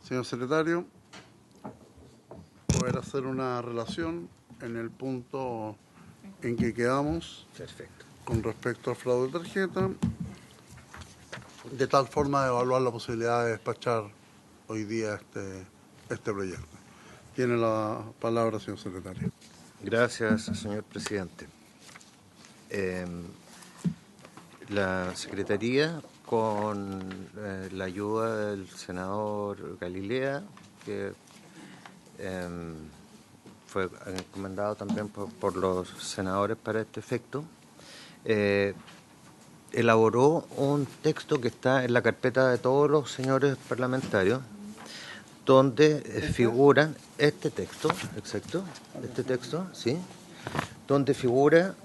Señor secretario, poder hacer una relación en el punto en que quedamos. Perfecto. Con respecto al fraude de tarjeta, de tal forma de evaluar la posibilidad de despachar hoy día este proyecto. Tiene la palabra, señor secretario. Gracias, señor presidente. La Secretaría, con la ayuda del senador Galilea, que fue encomendado también por los senadores para este efecto, elaboró un texto que está en la carpeta de todos los señores parlamentarios, donde figuran este texto, exacto, este texto, ¿sí? Donde figura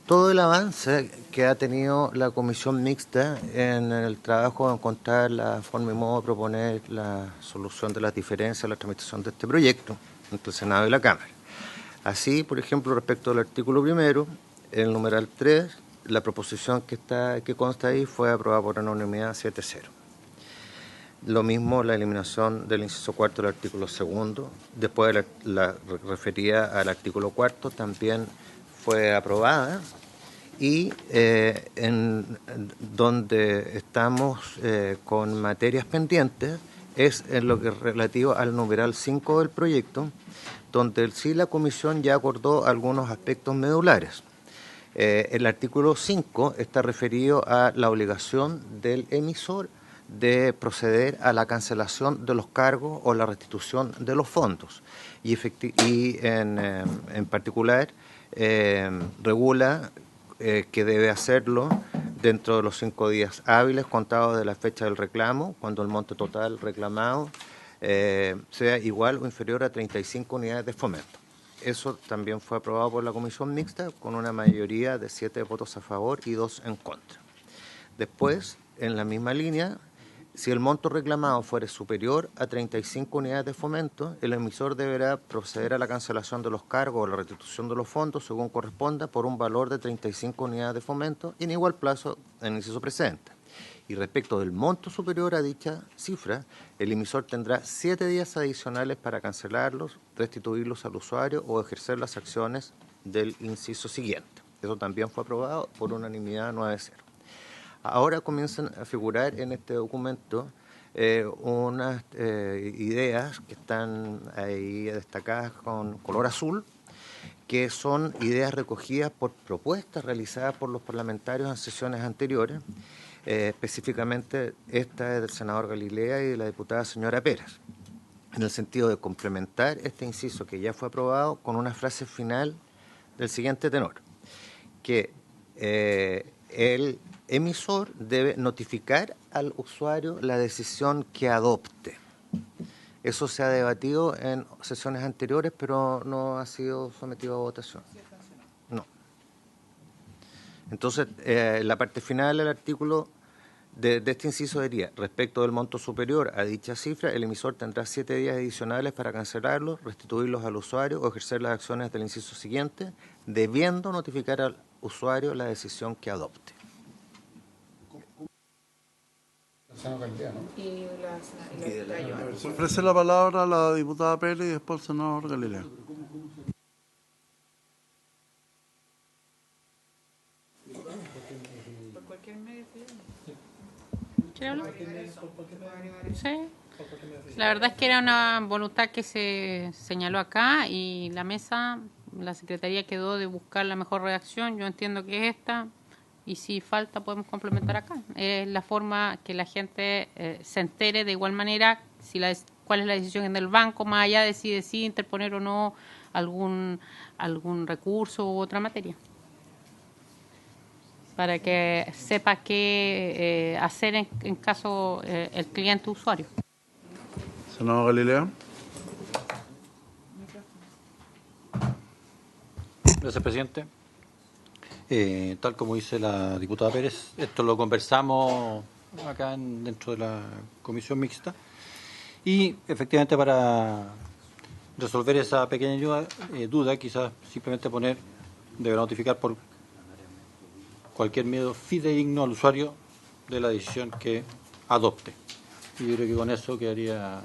todo el avance que ha tenido la comisión mixta en el trabajo de encontrar la forma y modo de proponer la solución de las diferencias, la tramitación de este proyecto entre el Senado y la Cámara. Así, por ejemplo, respecto al artículo primero, el numeral 3, la proposición que consta ahí fue aprobada por unanimidad 7-0. Lo mismo la eliminación del inciso cuarto del artículo segundo, después la referida al artículo cuarto también fue aprobada, y en donde estamos con materias pendientes es en lo que es relativo al numeral 5 del proyecto, donde sí la comisión ya acordó algunos aspectos medulares. El artículo 5 está referido a la obligación del emisor de proceder a la cancelación de los cargos o la restitución de los fondos. Y en particular regula que debe hacerlo dentro de los 5 días hábiles contados de la fecha del reclamo, cuando el monto total reclamado sea igual o inferior a 35 unidades de fomento. Eso también fue aprobado por la comisión mixta con una mayoría de 7 votos a favor y 2 en contra. Después, en la misma línea, si el monto reclamado fuere superior a 35 unidades de fomento, el emisor deberá proceder a la cancelación de los cargos o la restitución de los fondos según corresponda por un valor de 35 unidades de fomento en igual plazo en el inciso precedente. Y respecto del monto superior a dicha cifra, el emisor tendrá 7 días adicionales para cancelarlos, restituirlos al usuario o ejercer las acciones del inciso siguiente. Eso también fue aprobado por unanimidad 9-0. Ahora comienzan a figurar en este documento unas ideas que están ahí destacadas con color azul, que son ideas recogidas por propuestas realizadas por los parlamentarios en sesiones anteriores. Específicamente esta es del senador Galilea y de la diputada señora Pérez, en el sentido de complementar este inciso que ya fue aprobado con una frase final del siguiente tenor, que el emisor debe notificar al usuario la decisión que adopte. Eso se ha debatido en sesiones anteriores, pero no ha sido sometido a votación. No. Entonces, la parte final del artículo de este inciso diría: respecto del monto superior a dicha cifra, el emisor tendrá 7 días adicionales para cancelarlos, restituirlos al usuario o ejercer las acciones del inciso siguiente, debiendo notificar al usuario la decisión que adopte. Se ofrece la palabra a la diputada Pérez y después al senador Galilea. ¿Por cualquier medio? ¿Quiere hablar? Sí. La verdad es que era una voluntad que se señaló acá y la mesa, la Secretaría quedó de buscar la mejor redacción. Yo entiendo que es esta y si falta podemos complementar acá. Es la forma que la gente se entere de igual manera cuál es la decisión del banco, más allá de si decide interponer o no algún recurso u otra materia, para que sepa qué hacer en caso el cliente usuario. Senador Galilea. Gracias, presidente. Tal como dice la diputada Pérez, esto lo conversamos acá dentro de la comisión mixta y efectivamente para resolver esa pequeña duda, quizás simplemente deberá notificar por cualquier medio fidedigno al usuario de la decisión que adopte. Y yo creo que con eso quedaría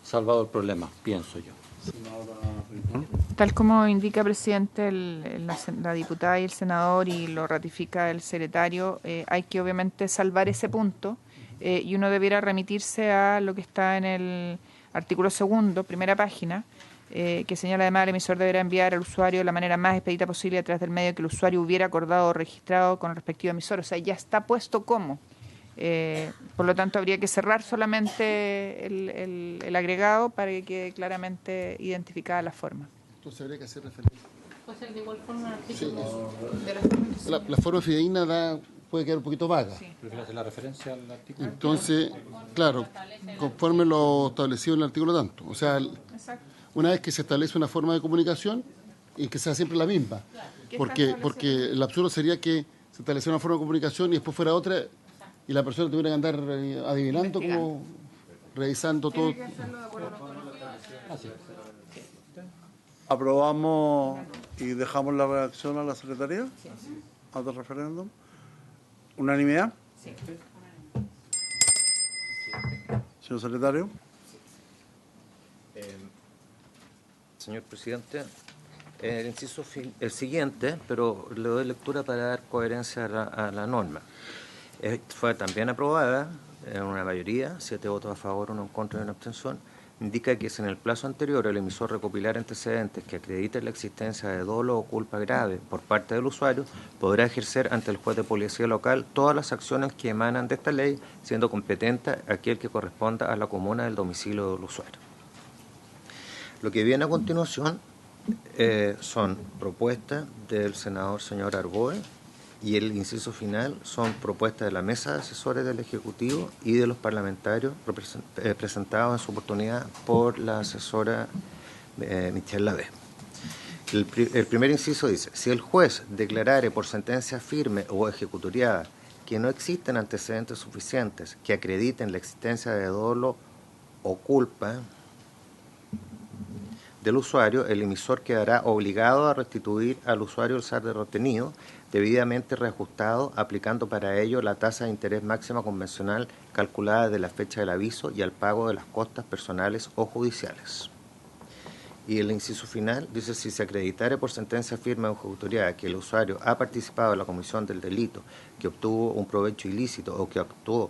salvado el problema, pienso yo. Tal como indica, presidente, la diputada y el senador, y lo ratifica el secretario, hay que obviamente salvar ese punto, y uno debiera remitirse a lo que está en el artículo 2, primera página, que señala además el emisor deberá enviar al usuario de la manera más expedita posible a través del medio que el usuario hubiera acordado o registrado con el respectivo emisor. O sea, ya está puesto como. Por lo tanto, habría que cerrar solamente el agregado para que quede claramente identificada la forma. Entonces habría que hacer referencia. Puede ser de igual forma La forma fidedigna puede quedar un poquito vaga. Sí. ¿Prefiere hacer la referencia al artículo? Entonces, claro, conforme lo establecido en el artículo tanto. O sea, Exacto. una vez que se establece una forma de comunicación y que sea siempre la misma. Porque el absurdo sería que se estableciera una forma de comunicación y después fuera otra y la persona tuviera que andar adivinando, como revisando todo. ¿Aprobamos y dejamos la redacción a la Secretaría? ¿A otro referéndum? ¿Unanimidad? Sí. Señor secretario. Señor presidente, el siguiente, pero le doy lectura para dar coherencia a la norma. Fue también aprobada en una mayoría, 7 votos a favor, 1 en contra y 1 abstención. Indica que si en el plazo anterior el emisor recopilar antecedentes que acrediten la existencia de dolo o culpa grave por parte del usuario, podrá ejercer ante el juez de policía local todas las acciones que emanan de esta ley, siendo competente aquel que corresponda a la comuna del domicilio del usuario. Lo que viene a continuación son propuestas del senador señor Arboe, y el inciso final son propuestas de la mesa de asesores del Ejecutivo y de los parlamentarios presentados en su oportunidad por la asesora Michelle Lavé. El primer inciso dice: si el juez declarare por sentencia firme o ejecutoriada que no existen antecedentes suficientes que acrediten la existencia de dolo o culpa del usuario, el emisor quedará obligado a restituir al usuario el saldo retenido, debidamente reajustado, aplicando para ello la tasa de interés máxima convencional calculada desde la fecha del aviso y al pago de las costas personales o judiciales. Y el inciso final dice: si se acreditare por sentencia firme o ejecutoriada que el usuario ha participado en la comisión del delito, que obtuvo un provecho ilícito o que actuó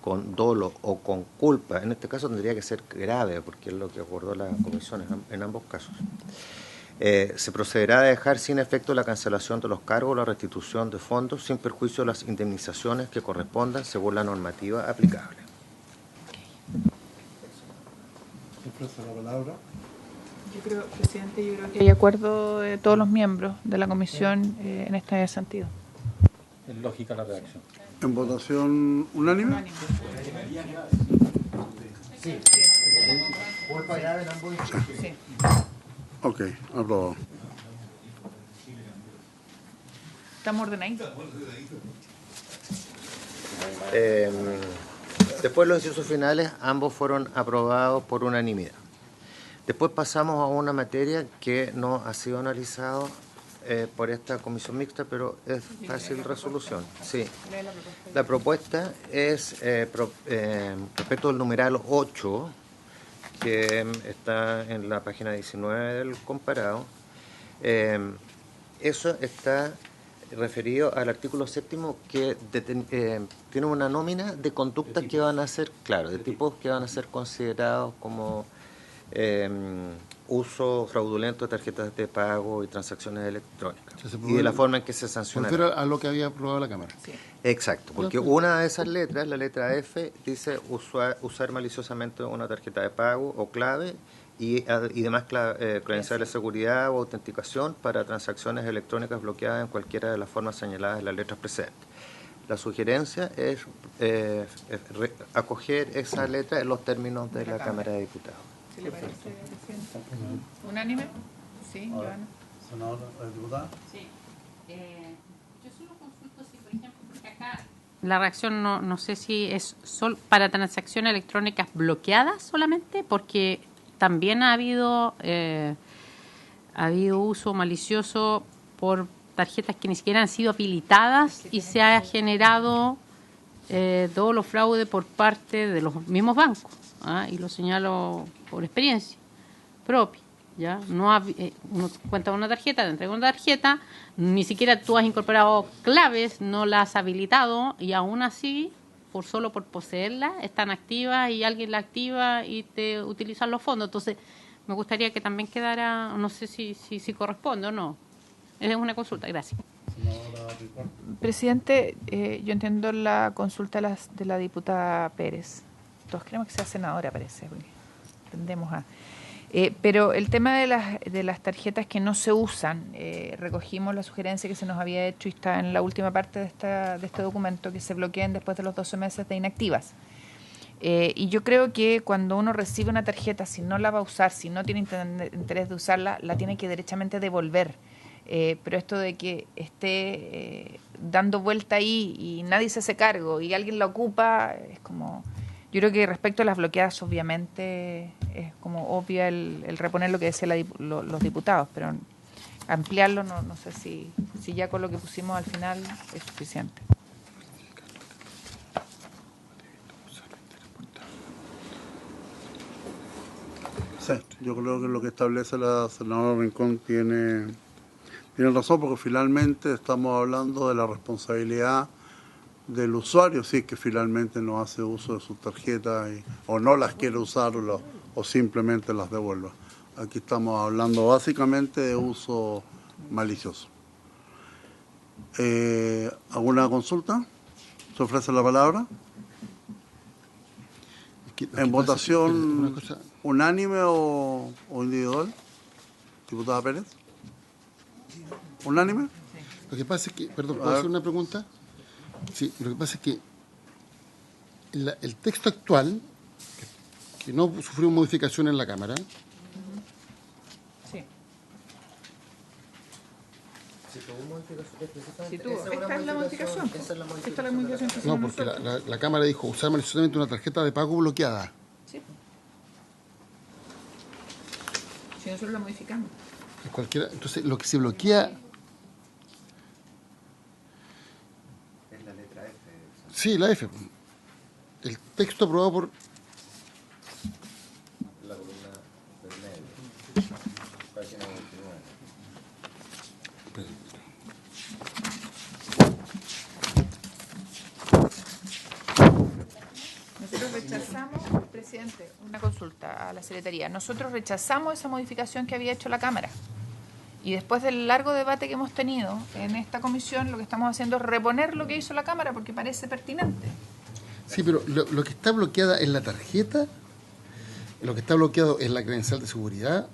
con dolo o con culpa, en este caso tendría que ser grave, porque es lo que acordó la comisión en ambos casos. Se procederá a dejar sin efecto la cancelación de los cargos o la restitución de fondos sin perjuicio de las indemnizaciones que correspondan según la normativa aplicable. Ofrece la palabra. Presidente, yo creo que hay acuerdo de todos los miembros de la comisión en este sentido. Es lógica la redacción. ¿En votación unánime? Sí. Culpa grave en ambos. Sí. Ok, aprobado. ¿Estamos ordenaditos? Después los incisos finales, ambos fueron aprobados por unanimidad. Después pasamos a una materia que no ha sido analizado por esta comisión mixta, pero es fácil resolución. Sí. La propuesta es respecto al numeral 8, que está en la página 19 del comparado. Eso está referido al artículo 7 que tiene una nómina de conductas que van a ser, claro, de tipos que van a ser considerados como uso fraudulento de tarjetas de pago y transacciones electrónicas, y de la forma en que se sanciona. Refiere a lo que había aprobado la Cámara. Sí. Exacto, porque una de esas letras, la letra F, dice usar maliciosamente una tarjeta de pago o clave y demás credenciales de seguridad o autenticación para transacciones electrónicas bloqueadas en cualquiera de las formas señaladas en las letras precedentes. La sugerencia es acoger esa letra en los términos de la Cámara de Diputados. ¿Se le parece, presidente? ¿Unánime? Sí, Joana. Senadora, diputada. Sí. Yo solo consulto si, por ejemplo, porque acá la reacción no sé si es para transacciones electrónicas bloqueadas solamente, porque también ha habido uso malicioso por tarjetas que ni siquiera han sido habilitadas y se ha generado todos los fraudes por parte de los mismos bancos, y lo señalo por experiencia propia. ¿Ya? Uno cuenta con una tarjeta, te entrega una tarjeta, ni siquiera tú has incorporado claves, no la has habilitado y aún así, solo por poseerla, están activas y alguien la activa y te utilizan los fondos. Entonces, me gustaría que también quedara, no sé si corresponde o no. Es una consulta, gracias. Presidente, yo entiendo la consulta de la diputada Pérez. Todos queremos que sea senadora, parece, porque tendemos a... pero el tema de las tarjetas que no se usan, recogimos la sugerencia que se nos había hecho y está en la última parte de este documento, que se bloqueen después de los 12 meses de inactivas. Y yo creo que cuando uno recibe una tarjeta, si no la va a usar, si no tiene interés de usarla, la tiene que derechamente devolver. Pero esto de que esté dando vuelta ahí y nadie se hace cargo y alguien la ocupa, es como... Yo creo que respecto a las bloqueadas, obviamente, es como obvia el reponer lo que decían los diputados, pero ampliarlo no sé si ya con lo que pusimos al final es suficiente. Sí, yo creo que lo que establece la senadora Rincón tiene razón, porque finalmente estamos hablando de la responsabilidad del usuario, si es que finalmente no hace uso de sus tarjetas o no las quiere usar o simplemente las devuelva. Aquí estamos hablando básicamente de uso malicioso. ¿Alguna consulta? ¿Se ofrece la palabra? ¿En votación unánime o individual? Diputada Pérez. ¿Unánime? Lo que pasa es que, perdón, ¿puedo hacer una pregunta? Sí, lo que pasa es que el texto actual, que no sufrió modificación en la Cámara, sí. Si tuvo. Esta es la modificación. Esta es la modificación que no, porque la Cámara dijo usar maliciosamente una tarjeta de pago bloqueada. Sí. Si nosotros la modificamos. Entonces, lo que se bloquea... Es la letra F. Sí, la F. El texto aprobado por... La columna del medio. Página 29. Nosotros rechazamos, presidente, una consulta a la Secretaría. Nosotros rechazamos esa modificación que había hecho la Cámara. Y después del largo debate que hemos tenido en esta comisión, lo que estamos haciendo es reponer lo que hizo la Cámara porque parece pertinente. Sí, pero lo que está bloqueada es la tarjeta, lo que está bloqueado es la credencial de seguridad,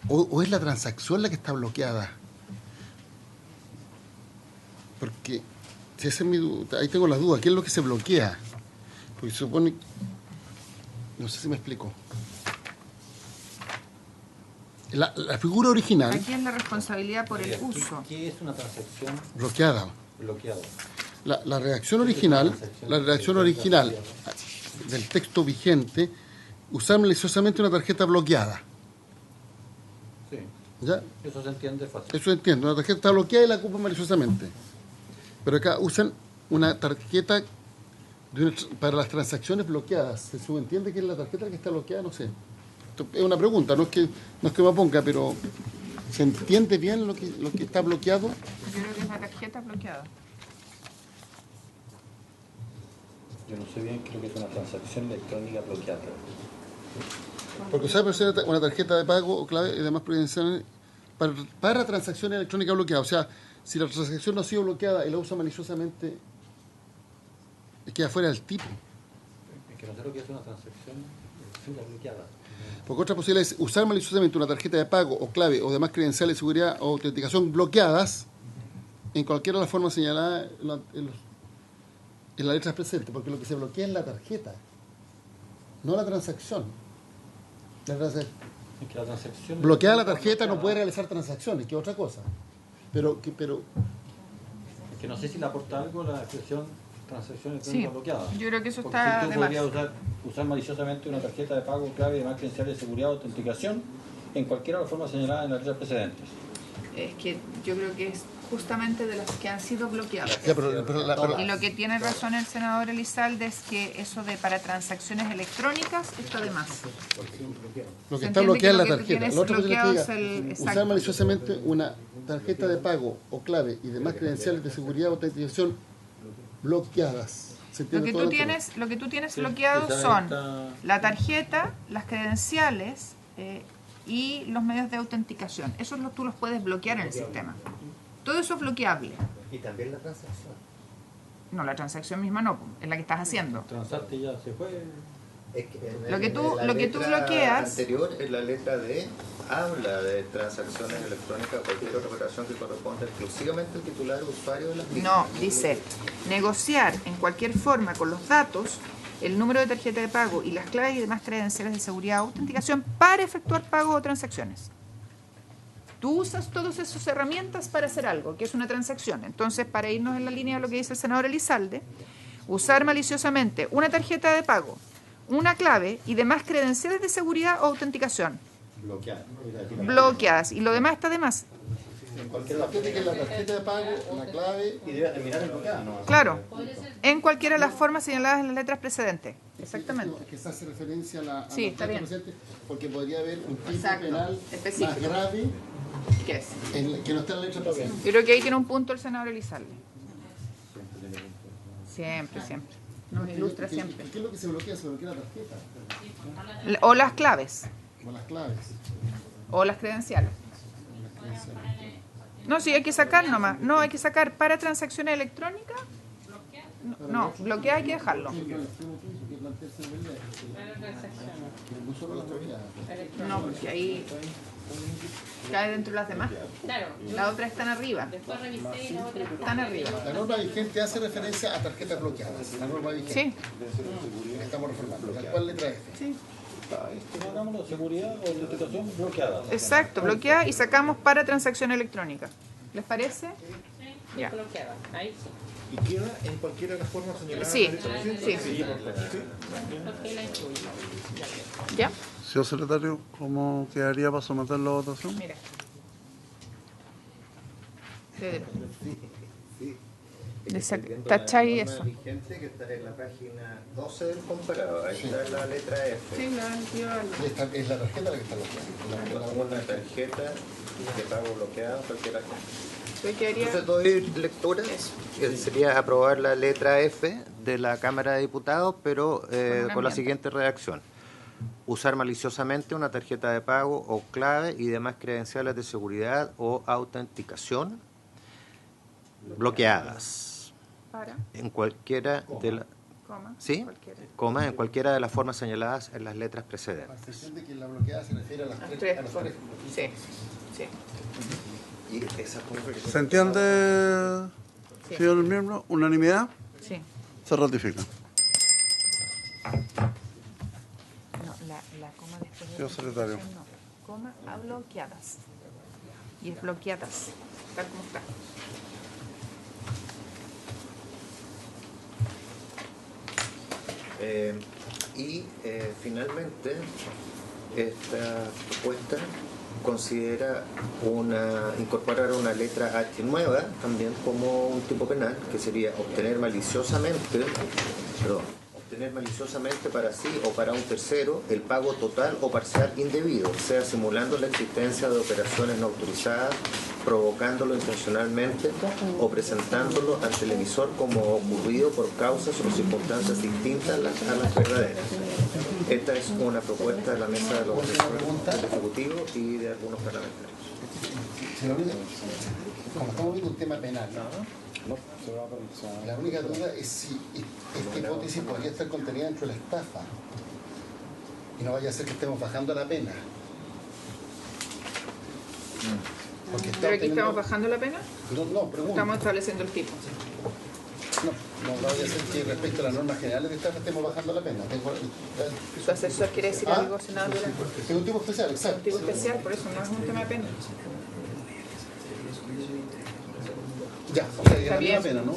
o es la transacción la que está bloqueada. Porque si esa es mi duda, ahí tengo la duda, ¿qué es lo que se bloquea? Porque se supone, no sé si me explico. La figura original... Aquí es la responsabilidad por el uso. ¿Qué es una transacción bloqueada. bloqueada? La redacción original del texto vigente, usar maliciosamente una tarjeta bloqueada. Sí, ¿Ya? eso se entiende fácil. Eso entiendo, una tarjeta está bloqueada y la ocupan maliciosamente. Pero acá usan una tarjeta para las transacciones bloqueadas. ¿Se subentiende que es la tarjeta que está bloqueada? No sé. Esto es una pregunta, no es que me oponga, pero ¿se entiende bien lo que está bloqueado? Yo creo que es la tarjeta bloqueada. Yo no sé bien qué es lo que es una transacción electrónica bloqueada. Porque usar una tarjeta de pago o clave y demás providenciales para transacciones electrónicas bloqueadas. O sea, si la transacción no ha sido bloqueada y la usa maliciosamente, queda fuera del tipo. Es que no sé lo que es una transacción bloqueada. Porque otra posibilidad es usar maliciosamente una tarjeta de pago o clave o demás credenciales de seguridad o autenticación bloqueadas en cualquiera de las formas señaladas en las letras presentes, porque lo que se bloquea es la tarjeta, no la transacción. Es que la transacción bloqueada la tarjeta no puede realizar transacciones, que es otra cosa. Pero es que no sé si le aporta algo la expresión transacción electrónica Sí, bloqueada. yo creo que eso Porque está si tú de más. podrías usar maliciosamente una tarjeta de pago, clave y demás credenciales de seguridad o autenticación en cualquiera de las formas señaladas en las letras precedentes. Es que yo creo que es justamente de los que han sido bloqueados. Ya, pero Y lo que tiene razón el senador Elizalde es que eso de para transacciones electrónicas está de más. lo que ¿Se está entiende bloqueada que es la lo que tú tarjeta. tienes La otra cosa bloqueado que es el- diga, exacto. usar maliciosamente una tarjeta de pago o clave y demás credenciales de seguridad o autenticación bloqueadas. ¿Se Lo entiende que todo tú esto? tienes, lo que tú tienes bloqueado son la tarjeta, las credenciales y los medios de autenticación. Esos tú los puedes bloquear en el sistema. Todo eso es bloqueable. Y también la transacción. No, la transacción misma no, es la que estás haciendo. Transaste y ya se fue. Es que en Lo que tú- en la lo que tú letra bloqueas- anterior, en la letra D, habla de transacciones electrónicas o cualquier otra operación que corresponda exclusivamente al titular o usuario de las mismas. No, dice negociar en cualquier forma con los datos, el número de tarjeta de pago y las claves y demás credenciales de seguridad o autenticación para efectuar pago o transacciones. Tú usas todas esas herramientas para hacer algo, que es una transacción. Entonces, para irnos en la línea de lo que dice el senador Elizalde, usar maliciosamente una tarjeta de pago, una clave y demás credenciales de seguridad o autenticación bloqueadas. Y lo demás está de más. Cualquier tarjeta que es la tarjeta de pago, la clave Y debe terminar en bloqueada, ¿no? Claro, en cualquiera de las formas señaladas en las letras precedentes. Exactamente. que se hace referencia a la Sí, está bien. presente, porque podría haber un tipo Exacto, penal específico. más grave ¿Qué es? que no está en la letra presente. Yo creo que ahí tiene un punto el senador Elizalde. Siempre, siempre. Nos ilustra siempre. ¿Qué es lo que se bloquea? Se bloquea la tarjeta O las claves, o las claves. o las credenciales. No, sí, hay que sacar nomás. No, hay que sacar para transacciones electrónicas. No, bloquear hay que dejarlo. No, porque ahí cae dentro de las demás. Claro. Las otras están arriba. Después revisé y la otra. Están arriba. La norma vigente hace referencia a tarjetas bloqueadas. La norma vigente. Sí, Que estamos reformando. ¿La cual letra F? sí. Hagámoslo, seguridad o autenticación bloqueada. Exacto, bloquear y sacamos para transacción electrónica. ¿Les parece? Ya. Bloqueada. Ahí sí. ¿Y queda en cualquiera de las formas señaladas? Sí, en la letra presente? sí. Porque la incluye. ¿Ya? Señor secretario, ¿cómo quedaría para someter la votación? Mira. De- ¿Tachai eso? Vigente que está en la página 12 del comparado. Ahí está la letra F. Sí, Es la tarjeta la que está bloqueada. Una tarjeta de pago bloqueada, cualquier cosa. Entonces doy lectura. Sería aprobar la letra F de la Cámara de Diputados, pero con la enmienda. siguiente redacción. Usar maliciosamente una tarjeta de pago o clave y demás credenciales de seguridad o autenticación bloqueadas Para, en cualquiera de las... coma, ¿Sí? cualquiera. Coma, en cualquiera de las formas señaladas en las letras La precedentes. excepción de que la bloqueada se refiere a las Las tres. tres, A las correcto. tres. Sí, sí. Y esa ¿Se entiende, Sí. señor miembro? ¿Unanimidad? Sí. Se ratifica. No, la coma después de Señor secretario. no. Coma a bloqueadas. Y es bloqueadas, tal como está. Finalmente, esta propuesta considera incorporar una letra H nueva también como un tipo penal, que sería obtener maliciosamente para sí o para un tercero el pago total o parcial indebido, sea simulando la existencia de operaciones no autorizadas, provocándolo intencionalmente o presentándolo ante el emisor como ocurrido por causas o circunstancias distintas a las verdaderas. Esta es una propuesta de la mesa de los del Ejecutivo y de algunos parlamentarios. Como estamos viendo un tema penal, la única duda es si esta hipótesis podría estar contenida dentro de la estafa y no vaya a ser que estemos bajando la pena. Porque está ¿Pero aquí obteniendo- estamos bajando la pena? No, pregunto. Estamos estableciendo el tipo. No vaya a ser que respecto a las normas generales de estafa estemos bajando la pena. Su asesor quiere decir algo, senador. Es un tipo especial, exacto. Tipo especial, por eso no es un tema de pena. Ya, o sea, ya la misma pena, ¿no?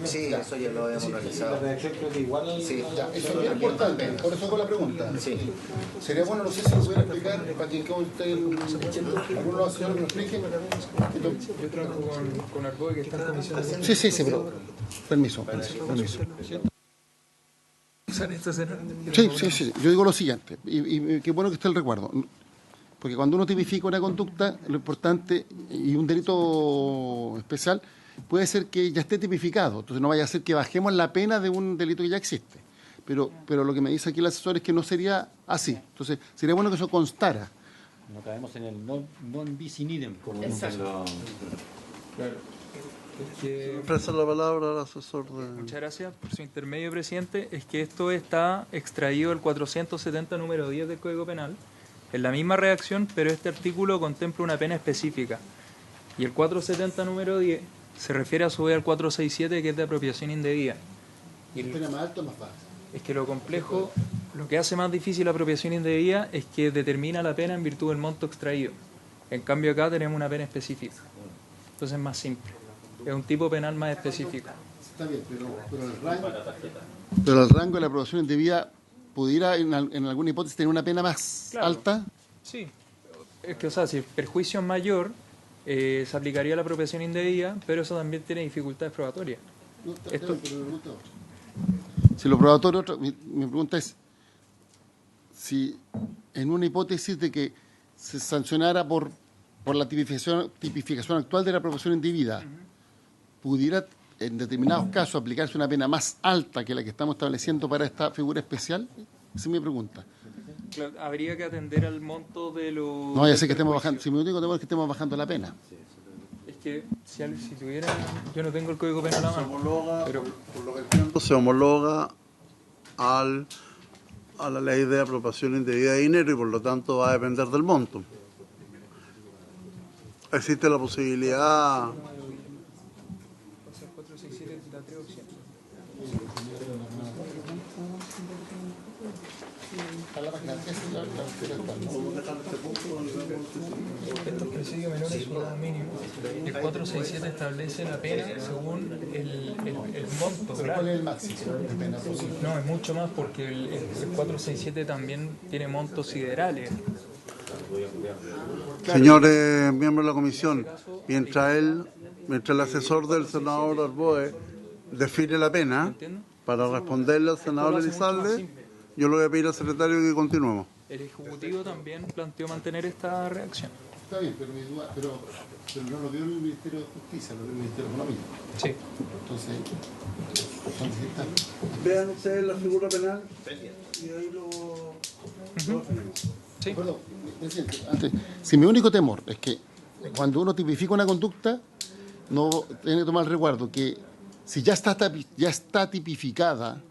Sí, eso ya lo hemos realizado. reacción creo que igual... Sí, Ya, eso es bien importante, por eso hago la pregunta. sí. Sería bueno, no sé si lo pudiera explicar, para que usted, alguno de los señores lo explique. Yo trabajo con Arboe, que está en comisión de... Sí, pero permiso. Sí, yo digo lo siguiente, y qué bueno que esté el recuerdo, porque cuando uno tipifica una conducta, lo importante, y un delito especial, puede ser que ya esté tipificado, entonces no vaya a ser que bajemos la pena de un delito que ya existe, pero lo que me dice aquí el asesor es que no sería así, entonces sería bueno que eso constara. No caemos en el non bis in idem, como dicen los... Claro. Es que, Ofrece la palabra al asesor de... muchas gracias por su intermedio, presidente. Es que esto está extraído del 470 número 10 del Código Penal. Es la misma redacción, pero este artículo contempla una pena específica. Y el 470 número 10 se refiere a su vez al 467, que es de apropiación indebida. ¿Y el pena más alto o más baja? Es que lo complejo, lo que hace más difícil la apropiación indebida es que determina la pena en virtud del monto extraído. En cambio acá tenemos una pena específica. Entonces es más simple. Es un tipo penal más específico. Está bien, pero el rango de la aprobación indebida pudiera en alguna hipótesis tener una pena más Claro. alta. Sí. Es que, o sea, si el perjuicio es mayor, se aplicaría la apropiación indebida, pero eso también tiene dificultades probatorias. No, está Esto- bien, pero me pregunta otra. Si lo probatorio, mi pregunta es, si en una hipótesis de que se sancionara por la tipificación actual de la apropiación indebida, pudiera en determinados casos aplicarse una pena más alta que la que estamos estableciendo para esta figura especial? Esa es mi pregunta. Claro, habría que atender al monto de los... No vaya a del ser que estemos perjuicio. bajando, si mi único temor es que estemos bajando la pena. Es que si tuviera... Yo no tengo el Código Penal a Se mano. homologa, Pero- por lo que entiendo, se homologa a la ley de apropiación indebida de dinero y por lo tanto va a depender del monto. Existe la posibilidad... O sea, 467 da 3 opciones. Estos presidios menores son los mínimos. El 467 establece la pena según el monto. ¿Cuál Claro. es el máximo de pena posible? No, es mucho más porque el 467 también tiene montos siderales. Señores miembros de la comisión, mientras el asesor del senador Arboe define la pena, ¿Entiendes? para responderle al senador Esto lo hace mucho más Elizalde, simple. yo le voy a pedir al secretario que continuemos. El Ejecutivo también planteó mantener esta reacción. Está bien, pero mi duda, pero no lo vio el Ministerio de Justicia, lo vio el Ministerio Económico. Sí. Entonces, son distintas. Vean ustedes la figura penal y ahí lo definimos. Sí. Perdón, presidente, antes, si mi único temor es que cuando uno tipifica una conducta, no tiene que tomar el resguardo que si ya está tipificada,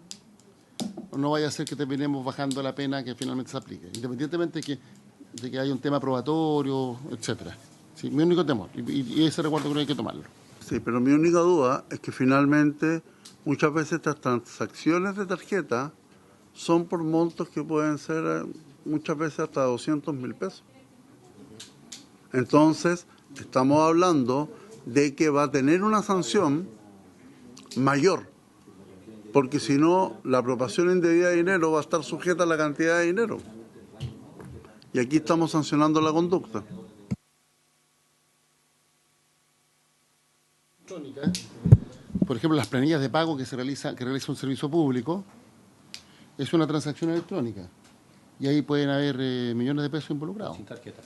no vaya a ser que terminemos bajando la pena que finalmente se aplique, independientemente de que haya un tema probatorio, etcétera. Sí, mi único temor, y ese resguardo creo que hay que tomarlo. Sí, pero mi única duda es que finalmente muchas veces estas transacciones de tarjeta son por montos que pueden ser muchas veces hasta 200.000 pesos. Entonces, estamos hablando de que va a tener una sanción mayor, porque si no, la apropiación indebida de dinero va a estar sujeta a la cantidad de dinero. Y aquí estamos sancionando la conducta. Por ejemplo, las planillas de pago que realiza un servicio público, es una transacción electrónica. Y ahí pueden haber millones de pesos involucrados. Sin tarjeta.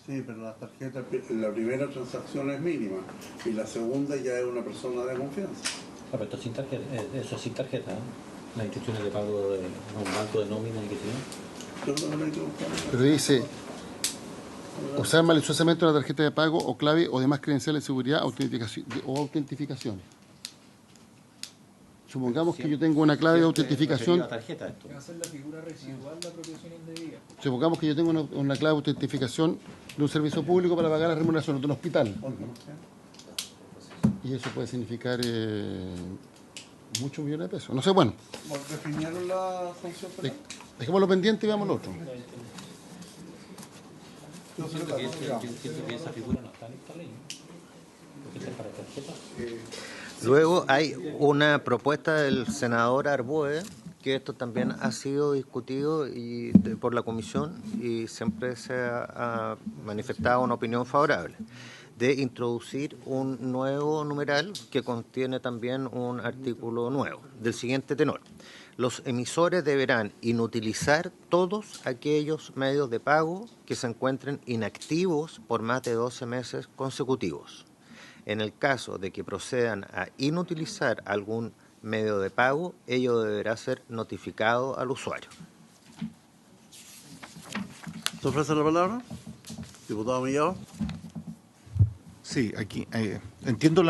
Sí, pero las tarjetas, la primera transacción es mínima y la segunda ya es una persona de confianza. Ah, pero esto sin tarjeta, eso es sin tarjeta, ¿eh? Las instrucciones de pago de un banco de nómina y qué sé yo. Yo no me equivoco. Pero dice, usar maliciosamente una tarjeta de pago o clave o demás credenciales de seguridad o autentificaciones. Supongamos que yo tengo una clave de autentificación. La tarjeta esto. Va a ser la figura residual de apropiación indebida. Supongamos que yo tengo una clave de autentificación de un servicio público para pagar la remuneración de un hospital. Y eso puede significar muchos millones de pesos. No sé, bueno, ¿Definieron la sanción penal? dejémoslo pendiente y veamos lo otro. Yo entiendo que esa figura no está en esta ley, ¿no? Porque esta es para esta Luego hay una propuesta del senador Arboe, que esto también ha sido discutido por la comisión y siempre se ha manifestado una opinión favorable, de introducir un nuevo numeral que contiene también un artículo nuevo, del siguiente tenor. Los emisores deberán inutilizar todos aquellos medios de pago que se encuentren inactivos por más de 12 meses consecutivos. En el caso de que procedan a inutilizar algún medio de pago, ello deberá ser notificado al usuario. ¿Se ofrece la palabra? Diputado Millado. Sí, aquí entiendo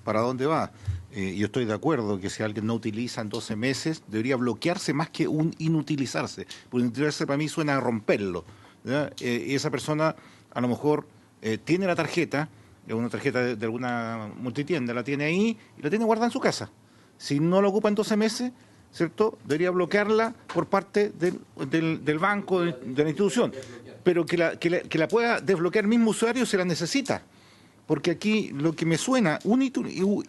para dónde va. Yo estoy de acuerdo que si alguien no utiliza en 12 meses, debería bloquearse más que inutilizarse. Porque inutilizarse para mí suena a romperlo, ¿verdad? Y esa persona a lo mejor tiene la tarjeta, una tarjeta de alguna multitienda, la tiene ahí y la tiene guardada en su casa. Si no la ocupa en 12 meses, ¿cierto?, debería bloquearla por parte del banco, de la institución. Pero que la pueda desbloquear el mismo usuario si la necesita. Porque aquí lo que me suena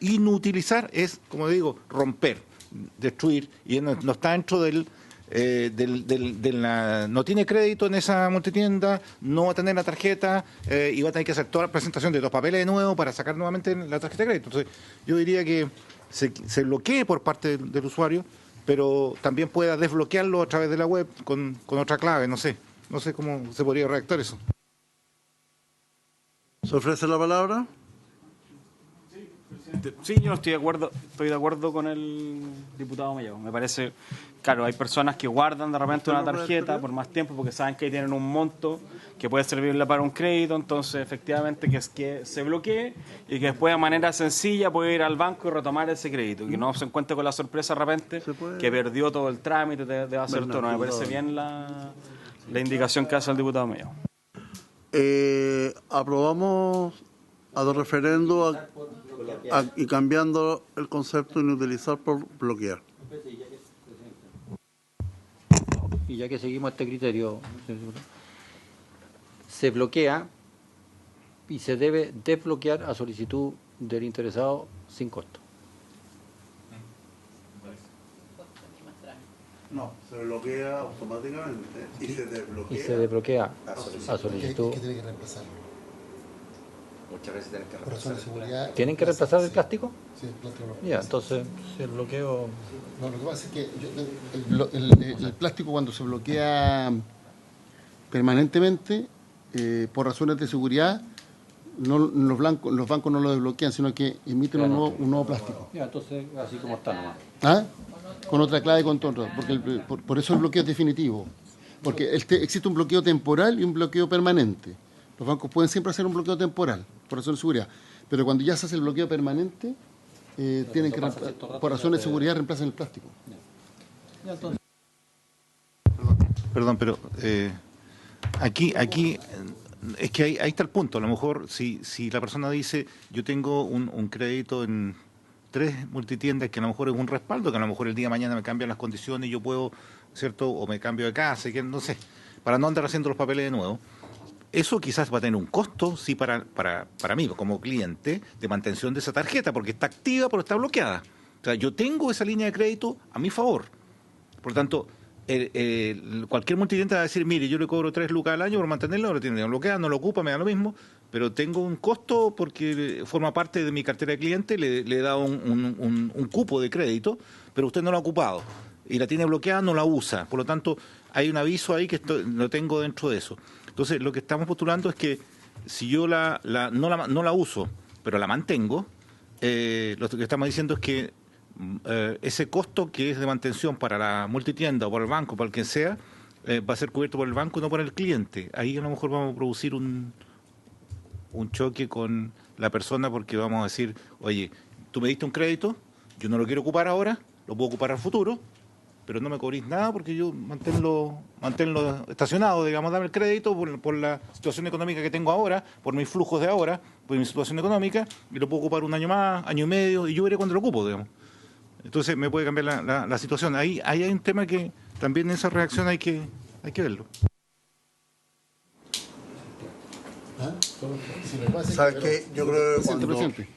inutilizar es, como digo, romper, destruir, y no está dentro no tiene crédito en esa multitienda, no va a tener la tarjeta y va a tener que hacer toda la presentación de los papeles de nuevo para sacar nuevamente la tarjeta de crédito. Entonces, yo diría que se bloquee por parte del usuario, pero también pueda desbloquearlo a través de la web con otra clave, no sé cómo se podría redactar eso. ¿Se ofrece la palabra? Sí, yo estoy de acuerdo con el diputado Mellado. Me parece, claro, hay personas que guardan de repente una tarjeta por más tiempo porque saben que ahí tienen un monto que puede servirle para un crédito, entonces efectivamente que se bloquee y que después de manera sencilla puede ir al banco y retomar ese crédito, que no se encuentre con la sorpresa de repente que perdió todo el trámite de hacer todo. No, me parece bien la indicación que hace el diputado Mellado. Aprobamos a referendo y cambiando el concepto de inutilizar por bloquear. Y ya que seguimos este criterio, se bloquea y se debe desbloquear a solicitud del interesado sin costo. No, se bloquea automáticamente y se desbloquea. Y se desbloquea a solicitud. ¿Qué tiene que reemplazarlo? Muchas veces tienen que Por razones de seguridad. ¿Tienen que reemplazar el plástico? Sí, el plástico lo Ya, entonces, si el bloqueo... No, lo que pasa es que el plástico cuando se bloquea permanentemente, por razones de seguridad, los bancos no lo desbloquean, sino que emiten un nuevo plástico. Ya, entonces, así como está nomás. ¿Ah? Con otra clave y con todo. Porque por eso el bloqueo es definitivo. Porque existe un bloqueo temporal y un bloqueo permanente. Los bancos pueden siempre hacer un bloqueo temporal, por razones de seguridad. Pero cuando ya se hace el bloqueo permanente, tienen que, por razones de seguridad, reemplazan el plástico. Ya, entonces. Perdón, pero aquí es que ahí está el punto. A lo mejor si la persona dice, yo tengo un crédito en 3 multitiendas que a lo mejor es un respaldo, que a lo mejor el día de mañana me cambian las condiciones y yo puedo, ¿cierto? O me cambio de casa, que no sé, para no andar haciendo los papeles de nuevo. Eso quizás va a tener un costo, sí, para mí, como cliente, de mantención de esa tarjeta, porque está activa, pero está bloqueada. O sea, yo tengo esa línea de crédito a mi favor. Por lo tanto, cualquier multitienda va a decir, mire, yo le cobro 3 lucas al año por mantenerlo, lo tiene bloqueada, no lo ocupa, me da lo mismo, pero tengo un costo porque forma parte de mi cartera de cliente, le he dado un cupo de crédito, pero usted no lo ha ocupado. Y la tiene bloqueada, no la usa. Por lo tanto, hay un aviso ahí que lo tengo dentro de eso. Entonces, lo que estamos postulando es que si yo no la uso, pero la mantengo, lo que estamos diciendo es que ese costo que es de mantención para la multitienda o para el banco, para el que sea, va a ser cubierto por el banco y no por el cliente. Ahí a lo mejor vamos a producir un choque con la persona porque vamos a decir, oye, tú me diste un crédito, yo no lo quiero ocupar ahora, lo puedo ocupar al futuro, pero no me cobrís nada porque yo manténlo estacionado, digamos, dame el crédito por la situación económica que tengo ahora, por mis flujos de ahora, por mi situación económica, y lo puedo ocupar un año más, año y medio, y yo veré cuando lo ocupo, digamos. Entonces me puede cambiar la situación. Ahí hay un tema que también en esa reacción hay que verlo. ¿Sabes qué? Yo creo que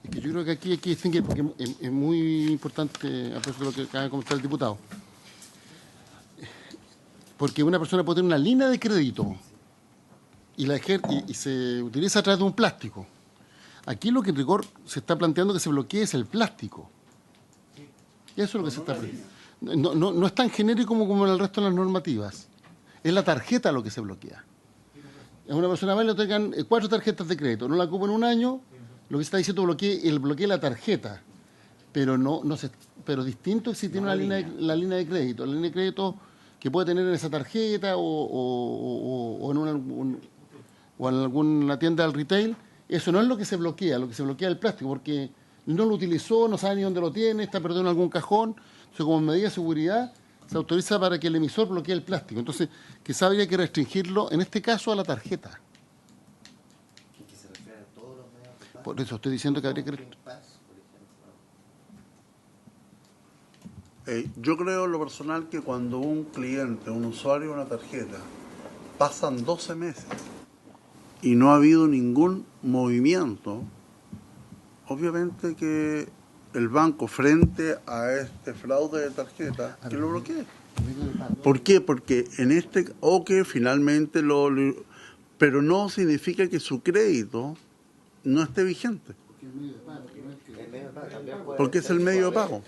Es que yo creo que aquí hay que distinguir, porque es muy importante, a propósito de lo que acaba de comentar el diputado. Porque una persona puede tener una línea de crédito y se utiliza a través de un plástico. Aquí lo que en rigor se está planteando que se bloquee es el plástico. Y eso es lo que se está planteando. No es tan genérico como en el resto de las normativas. Es la tarjeta lo que se bloquea. A una persona más le tengan 4 tarjetas de crédito, no la ocupa en un año, lo que se está diciendo bloquee la tarjeta. Pero distinto es si tiene la línea de crédito. La línea de crédito que puede tener en esa tarjeta o en alguna tienda del retail, eso no es lo que se bloquea es el plástico, porque no lo utilizó, no sabe ni dónde lo tiene, está perdido en algún cajón. Entonces, como medida de seguridad, se autoriza para que el emisor bloquee el plástico. Entonces, quizá habría que restringirlo, en este caso, a la tarjeta. Por eso estoy diciendo que habría que... Yo creo en lo personal que cuando un cliente, un usuario de una tarjeta, pasan 12 meses y no ha habido ningún movimiento, obviamente que el banco, frente a este fraude de tarjeta, que lo bloquee. ¿Por qué? Porque o que finalmente pero no significa que su crédito no esté vigente. Porque es el medio de pago.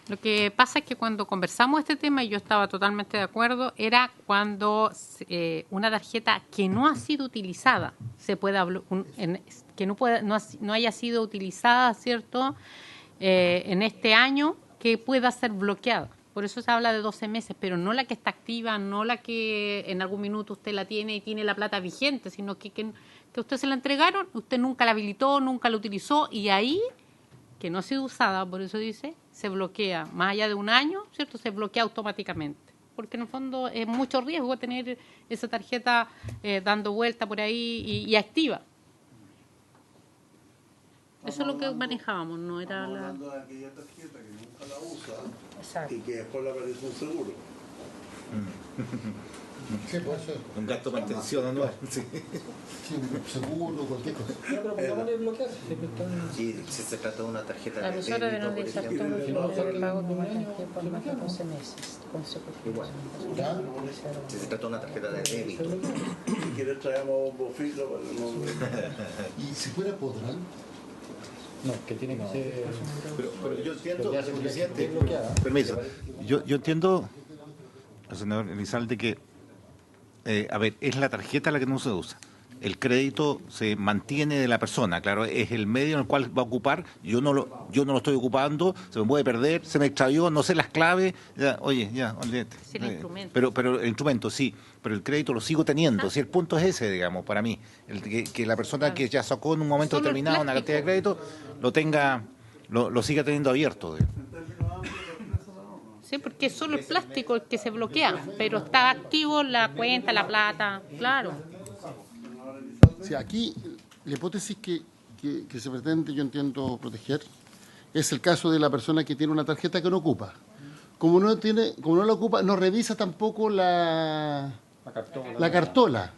Lo que pasa es que cuando conversamos este tema, y yo estaba totalmente de acuerdo, era cuando una tarjeta que no ha sido utilizada, que no haya sido utilizada, ¿cierto?, en este año, que pueda ser bloqueada. Por eso se habla de 12 meses, pero no la que está activa, no la que en algún minuto usted la tiene y tiene la plata vigente, sino que usted se la entregaron, usted nunca la habilitó, nunca la utilizó, y ahí, que no ha sido usada, por eso dice, se bloquea. Más allá de un año, ¿cierto?, se bloquea automáticamente. Porque en el fondo es mucho riesgo tener esa tarjeta dando vuelta por ahí y activa. Eso es lo que manejábamos, no era Estamos la... hablando de aquella tarjeta que nunca la usa. Exacto. Y que después le aparece un seguro. Sí, puede ser. Un gasto de mantención anual. Sí. Sí, un seguro, cualquier cosa. Sí, si se trata de una tarjeta La de emisora de débito, no por realizar ejemplo. todos los fines de pago como tarjeta por más de 12 meses consecutivos. Si se trata de una tarjeta de débito. Si quieres traemos un bofito para que no... Y si fuera podrán. No, que tiene que ser... Pero yo entiendo, presidente, permiso. Yo entiendo, senador Elizalde, que, a ver, es la tarjeta la que no se usa. El crédito se mantiene de la persona, claro, es el medio en el cual va a ocupar. Yo no lo estoy ocupando, se me puede perder, se me extravió, no sé las claves, olvídate. Es el instrumento. Pero el instrumento sí, pero el crédito lo sigo teniendo. Si el punto es ese, digamos, para mí, que la persona que ya sacó en un momento Solo el determinado una cantidad de crédito lo tenga, lo siga teniendo abierto. Sí, porque es solo el plástico el que se bloquea, pero está activo la cuenta, la plata, claro. Sí, aquí la hipótesis que se pretende, yo entiendo, proteger, es el caso de la persona que tiene una tarjeta que no ocupa. Como no la ocupa, no revisa tampoco la cartola.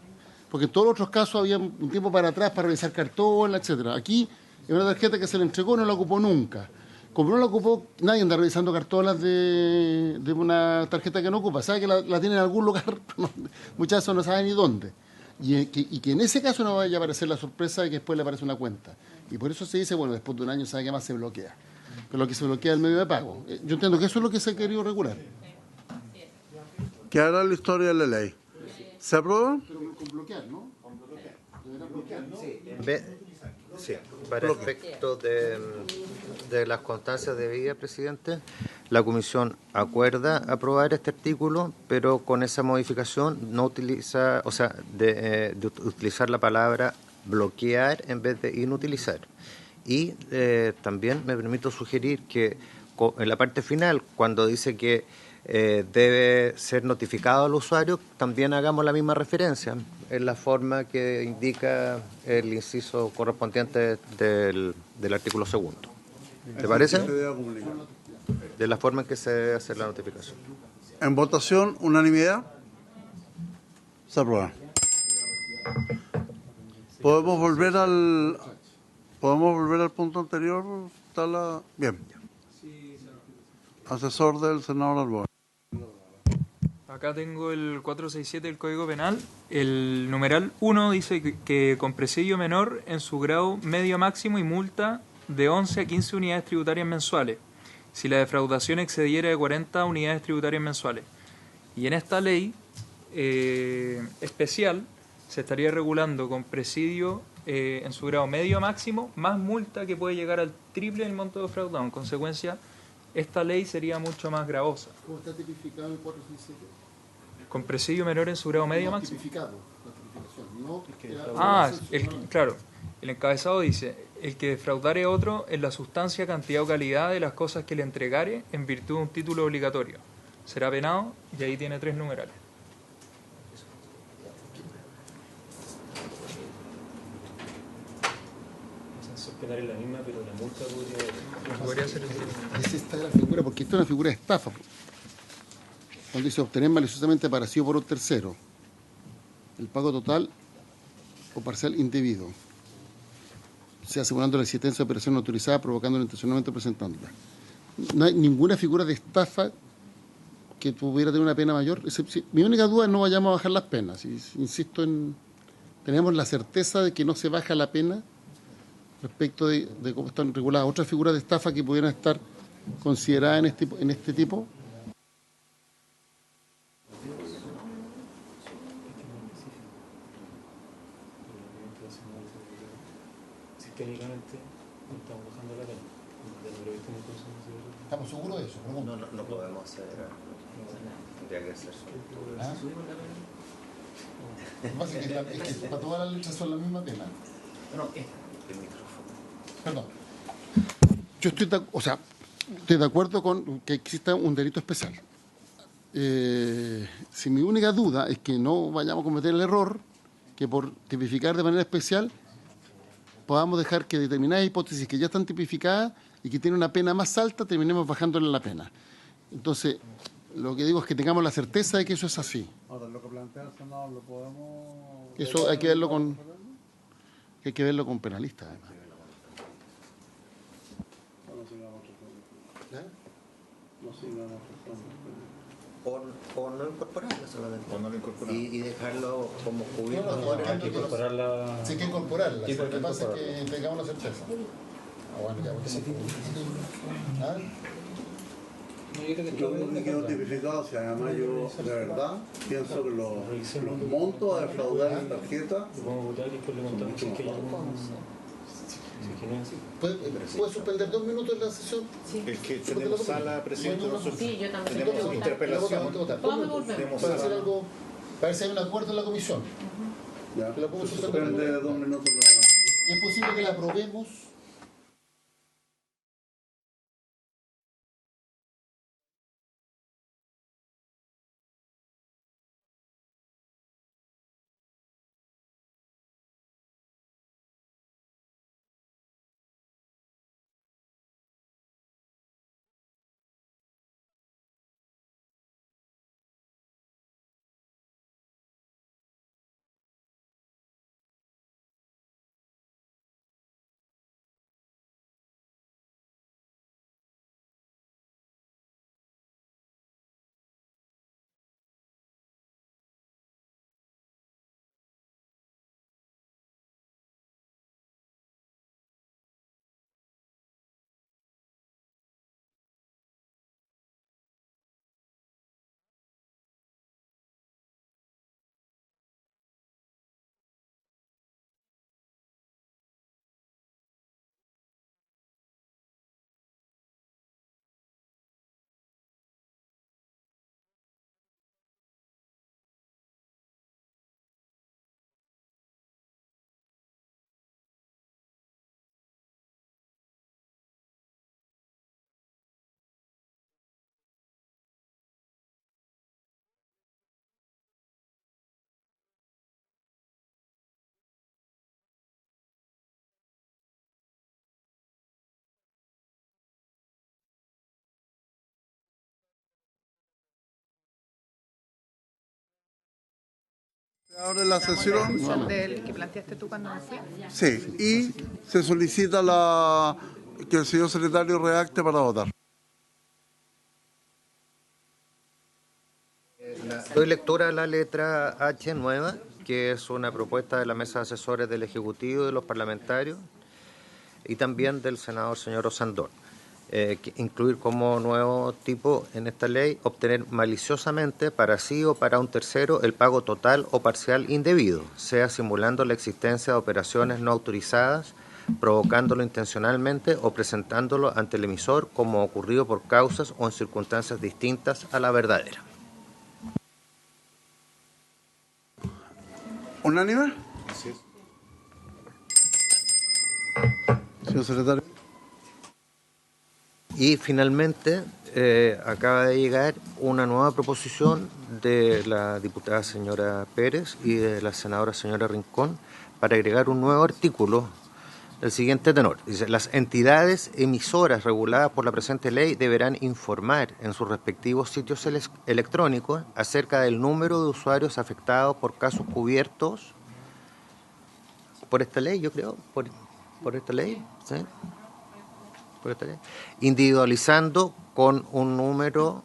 Porque en todos los otros casos había un tiempo para atrás para revisar cartola, etcétera. Aquí es una tarjeta que se le entregó, no la ocupó nunca. Como no la ocupó, nadie anda revisando cartolas de una tarjeta que no ocupa. Sabe que la tiene en algún lugar, muchas veces no sabe ni dónde. Y que en ese caso no vaya a aparecer la sorpresa de que después le aparece una cuenta. Y por eso se dice, bueno, después de un año sabe que más se bloquea. Pero lo que se bloquea es el medio de pago. Yo entiendo que eso es lo que se ha querido regular. Que hará la historia de la ley. ¿Se aprueba? Pero con bloquear, ¿no? Deberá bloquear, ¿no? Sí, para efectos de las constancias de vida, presidente, la comisión acuerda aprobar este artículo, pero con esa modificación no utiliza, o sea, de utilizar la palabra bloquear en vez de inutilizar. Y también me permito sugerir que en la parte final, cuando dice que debe ser notificado al usuario, también hagamos la misma referencia en la forma que indica el inciso correspondiente del artículo segundo. ¿Te parece? De la forma en que se hace la notificación. En votación, unanimidad. Se aprueba. ¿Podemos volver al punto anterior? Bien. Asesor del senador Alboa. Acá tengo el 467 del Código Penal. El numeral 1 dice que con presidio menor en su grado medio máximo y multa de 11 a 15 unidades tributarias mensuales, si la defraudación excediera de 40 unidades tributarias mensuales. Y en esta ley especial se estaría regulando con presidio en su grado medio máximo, más multa que puede llegar al triple del monto defraudado. En consecuencia, esta ley sería mucho más gravosa. ¿Cómo está tipificado el 467? Con presidio menor en su grado medio No, máximo. tipificado, la tipificación. Claro. El encabezado dice: el que defraudare a otro en la sustancia, cantidad o calidad de las cosas que le entregare en virtud de un título obligatorio será penado, y ahí tiene 3 numerales. Penal es la misma, pero la multa podría ser Esa está la figura, porque esta es una figura de estafa. Cuando dice obtener maliciosamente parecido por un tercero, el pago total o parcial indebido, sea simulando la existencia de operación autorizada, provocándola intencionalmente presentándola. No hay ninguna figura de estafa que pudiera tener una pena mayor. Mi única duda es no vayamos a bajar las penas. Insisto tenemos la certeza de que no se baja la pena respecto de cómo están reguladas otras figuras de estafa que pudieran estar consideradas en este tipo. Técnicamente no estamos bajando la pena. ¿Estamos seguros de eso? No podemos hacer. Tendría que ser ¿Ah? Es que para todas las letras son la misma pena. No, el micrófono. Perdón. Yo estoy de acuerdo con que exista un delito especial. Si mi única duda es que no vayamos a cometer el error que por tipificar de manera especial podamos dejar que determinadas hipótesis que ya están tipificadas y que tienen una pena más alta, terminemos bajándole la pena. Entonces, lo que digo es que tengamos la certeza de que eso es así. Ahora, lo que plantea el senador, ¿lo podemos...? Eso hay que verlo con penalistas, además. O no incorporarla solamente. O no lo incorporamos. Y dejarlo como cubierto No, por Hay que incorporarla. Sí, hay que incorporarla. Lo que pasa es que tengamos la certeza. Bueno, ya, ¿Ah? Yo me quedo tipificado, si además yo de verdad pienso que los montos a defraudar en tarjeta Vamos a votar y después le contamos si es que ¿Puede suspender 2 minutos la sesión? Sí. Es que tenemos sala, presidente, nosotros Sí, yo también. tenemos interpelación. Vamos. Para hacer algo, para ver si hay un acuerdo en la comisión. ya, Que la podemos se suspender. suspende 2 minutos Es posible que la aprobemos Se abre la sesión. Del que planteaste tú cuando me fui. Sí, y se solicita que el señor secretario redacte para votar. Doy lectura a la letra H nueva, que es una propuesta de la mesa de asesores del Ejecutivo y de los parlamentarios, y también del senador señor Osandón. Incluir como nuevo tipo en esta ley, obtener maliciosamente para sí o para un tercero el pago total o parcial indebido, sea simulando la existencia de operaciones no autorizadas, provocándolo intencionalmente o presentándolo ante el emisor como ocurrido por causas o en circunstancias distintas a la verdadera. ¿Unánime? Así es. Señor secretario. Y finalmente acaba de llegar una nueva proposición de la diputada señora Pérez y de la senadora señora Rincón para agregar un nuevo artículo del siguiente tenor. Dice: las entidades emisoras reguladas por la presente ley deberán informar en sus respectivos sitios electrónicos acerca del número de usuarios afectados por casos cubiertos por esta ley, yo creo, por esta ley, ¿sí? Individualizando con un número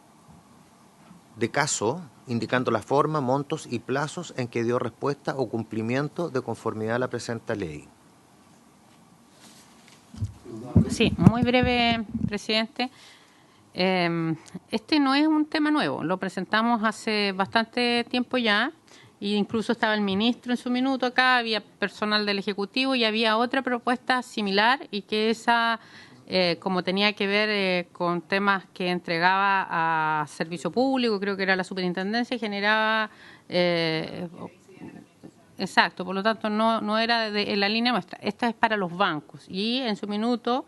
de caso, indicando la forma, montos y plazos en que dio respuesta o cumplimiento de conformidad a la presente ley. Sí, muy breve, presidente. Este no es un tema nuevo, lo presentamos hace bastante tiempo ya, e incluso estaba el ministro en su minuto acá, había personal del Ejecutivo y había otra propuesta similar, y que esa, como tenía que ver con temas que entregaba a servicio público, creo que era la superintendencia, generaba... Exacto, por lo tanto no era en la línea nuestra. Esta es para los bancos y en su minuto,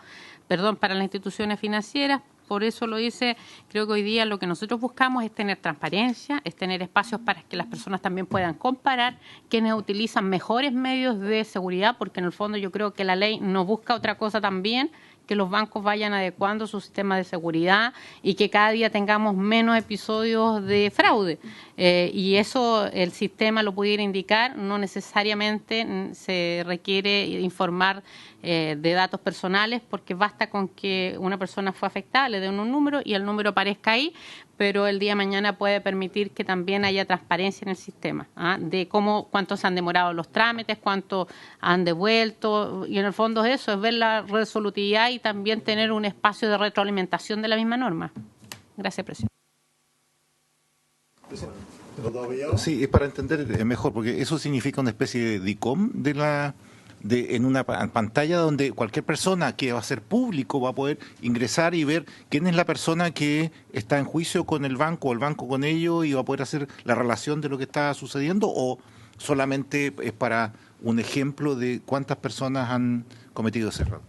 para las instituciones financieras. Por eso lo dice, creo que hoy día lo que nosotros buscamos es tener transparencia, es tener espacios para que las personas también puedan comparar quienes utilizan mejores medios de seguridad, porque en el fondo yo creo que la ley no busca otra cosa también, que los bancos vayan adecuando su sistema de seguridad y que cada día tengamos menos episodios de fraude. Y eso el sistema lo pudiera indicar, no necesariamente se requiere informar de datos personales, porque basta con que una persona fue afectada, le den un número y el número aparezca ahí, pero el día de mañana puede permitir que también haya transparencia en el sistema, de cuántos han demorado los trámites, cuánto han devuelto, y en el fondo eso es ver la resolutividad y también tener un espacio de retroalimentación de la misma norma. Gracias, presidente. Sí, es para entender mejor, porque eso significa una especie de DICOM en una pantalla donde cualquier persona que va a ser público va a poder ingresar y ver quién es la persona que está en juicio con el banco o el banco con ellos, y va a poder hacer la relación de lo que está sucediendo, o solamente es para un ejemplo de cuántas personas han cometido ese error.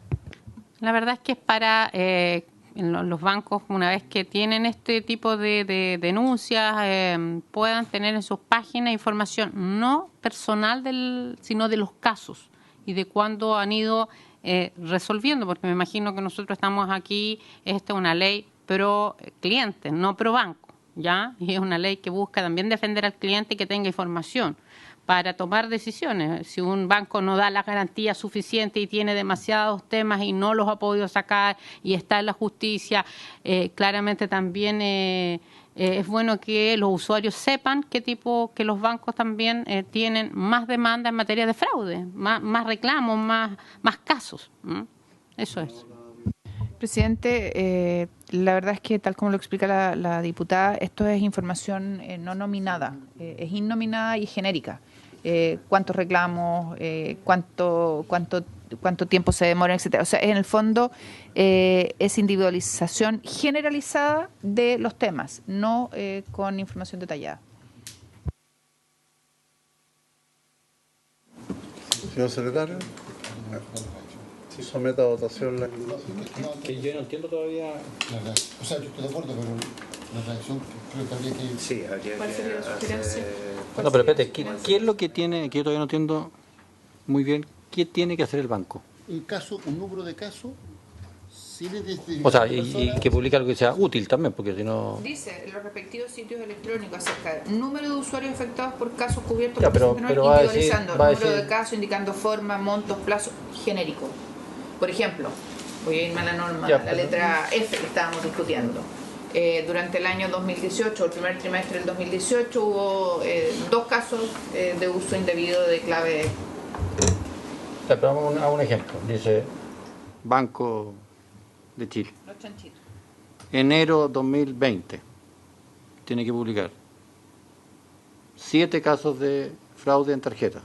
La verdad es que es para los bancos, una vez que tienen este tipo de denuncias, puedan tener en sus páginas información no personal sino de los casos y de cuándo han ido resolviendo, porque me imagino que nosotros estamos aquí, esta es una ley pro cliente, no pro banco, ¿ya? Y es una ley que busca también defender al cliente y que tenga información para tomar decisiones. Si un banco no da la garantía suficiente y tiene demasiados temas y no los ha podido sacar y está en la justicia, claramente también es bueno que los usuarios sepan que los bancos también tienen más demanda en materia de fraude, más reclamos, más casos. Eso es. Presidente, la verdad es que tal como lo explica la diputada, esto es información no nominada, es innominada y genérica. Cuántos reclamos, cuánto tiempo se demora, etcétera. O sea, en el fondo es individualización generalizada de los temas, no con información detallada. Señor secretario, someta a votación la... Que yo no entiendo todavía. O sea, yo estoy de acuerdo, pero la reacción creo que habría que... Sí, habría ¿Cuál sería la sugerencia? No, pero espérate, ¿qué es lo que tiene, que yo todavía no entiendo muy bien, qué tiene que hacer el banco? Un número de casos O sea, y que publique algo que sea útil también, porque si no... Dice en los respectivos sitios electrónicos acerca del número de usuarios afectados por casos cubiertos Ya, por pero va a decir- individualizando va a número decir- de casos, indicando forma, montos, plazos, genérico. Por ejemplo, voy a irme a la norma, Ya, la pero- letra F que estábamos discutiendo. Durante el año 2018, el primer trimestre del 2018, hubo 2 casos de uso indebido de clave. Ya, pero vamos a un ejemplo. Dice Banco de Chile. Los chanchitos. Enero 2020. Tiene que publicar 7 casos de fraude en tarjeta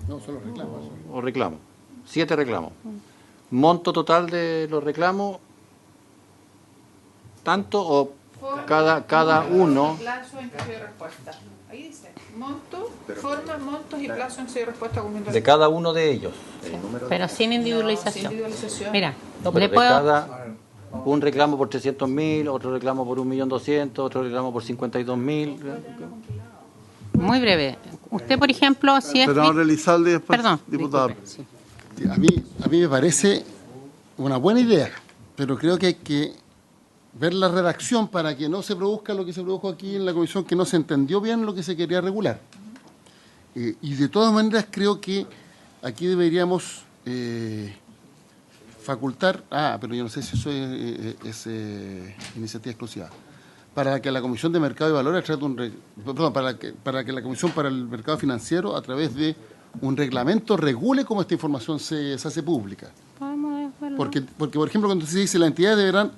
No, solo reclamos. o reclamos. 7 reclamos. Monto total de los reclamos, tanto o cada uno. Plazo en caso de respuesta. Ahí dice monto, forma, montos y plazo en caso de respuesta. De cada uno de ellos. Pero sin individualización. sin individualización. Mira, No, pero le de puedo... cada un reclamo por 300.000, otro reclamo por 1.200.000, otro reclamo por 52.000. Muy breve. Usted, por ejemplo, si es... Senador Elizalde y después Perdón, diputada. disculpe, sí. Sí, a mí me parece una buena idea, pero creo que hay que ver la redacción para que no se produzca lo que se produjo aquí en la comisión, que no se entendió bien lo que se quería regular. Y de todas maneras creo que aquí deberíamos facultar, pero yo no sé si eso es iniciativa exclusiva, para que la Comisión de Mercado y Valores para que la Comisión para el Mercado Financiero, a través de un reglamento, regule cómo esta información se hace pública. Porque, por ejemplo, cuando se dice las entidades deberán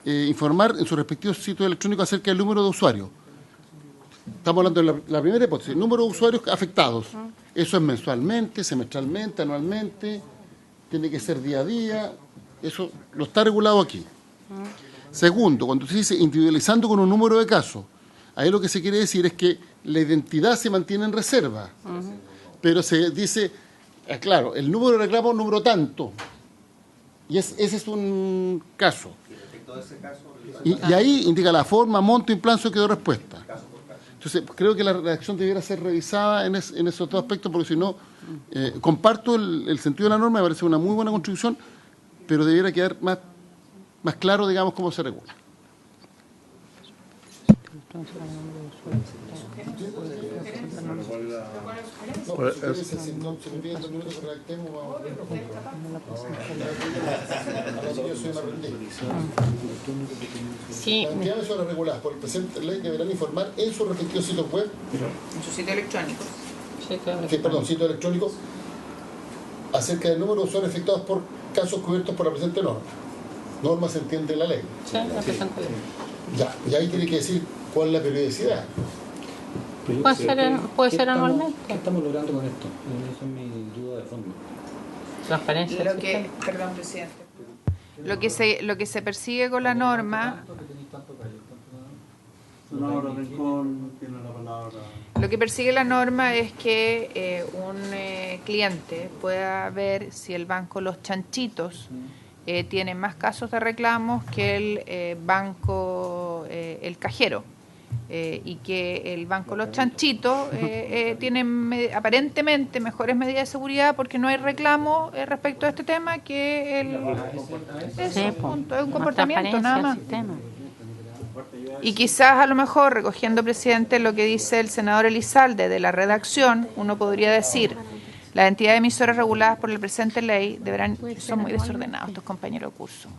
informar en sus respectivos sitios electrónicos acerca del número de usuarios. Estamos hablando de la primera hipótesis, el número de usuarios afectados. Eso es mensualmente, semestralmente, anualmente, tiene que ser día a día, eso lo está regulado aquí. Segundo, cuando se dice individualizando con un número de casos, ahí lo que se quiere decir es que la identidad se mantiene en reserva, pero se dice, claro, el número de reclamo, número tanto, y ese es un caso. Y ahí indica la forma, monto y plazo que dio respuesta. Entonces, creo que la redacción debiera ser revisada en esos dos aspectos, porque si no, comparto el sentido de la norma, me parece una muy buena construcción, pero debiera quedar más claro, digamos, cómo se regula. Sí. Las entidades son reguladas por el presente ley deberán informar en sus respectivos sitios web, En su sitio electrónico. sitio electrónico, acerca del número de usuarios afectados por casos cubiertos por la presente norma. Norma se entiende en la ley. Sí, la presente ley. Ya, y ahí tiene que decir cuál es la periodicidad. Puede ser anualmente. ¿Qué estamos logrando con esto? Esa es mi duda de fondo. Transparencia. Perdón, presidente. Lo que se persigue con la norma, lo que persigue la norma es que un cliente pueda ver si el banco Los Chanchitos tiene más casos de reclamos que el banco El Cajero. Y que el banco Los Chanchitos tiene aparentemente mejores medidas de seguridad porque no hay reclamo respecto a este tema que es un comportamiento nada más. Y quizás a lo mejor, recogiendo, presidente, lo que dice el senador Elizalde de la redacción, uno podría decir: las entidades emisoras reguladas por la presente ley deberán... Son muy desordenados estos compañeros de curso.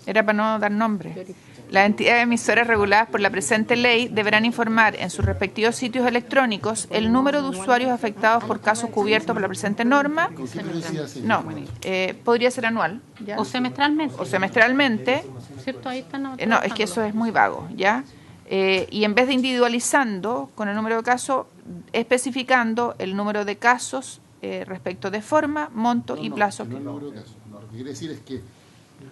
Era para no dar nombre. Las entidades emisoras reguladas por la presente ley deberán informar en sus respectivos sitios electrónicos el número de usuarios afectados por casos cubiertos por la presente norma. No, podría ser anual. ¿Ya? O semestralmente. O semestralmente. ¿Cierto? Ahí están No, es que eso es muy vago, ¿ya? Y en vez de individualizando con el número de casos, especificando el número de casos respecto de forma, monto y plazo. No, número de casos. Lo que quiere decir es que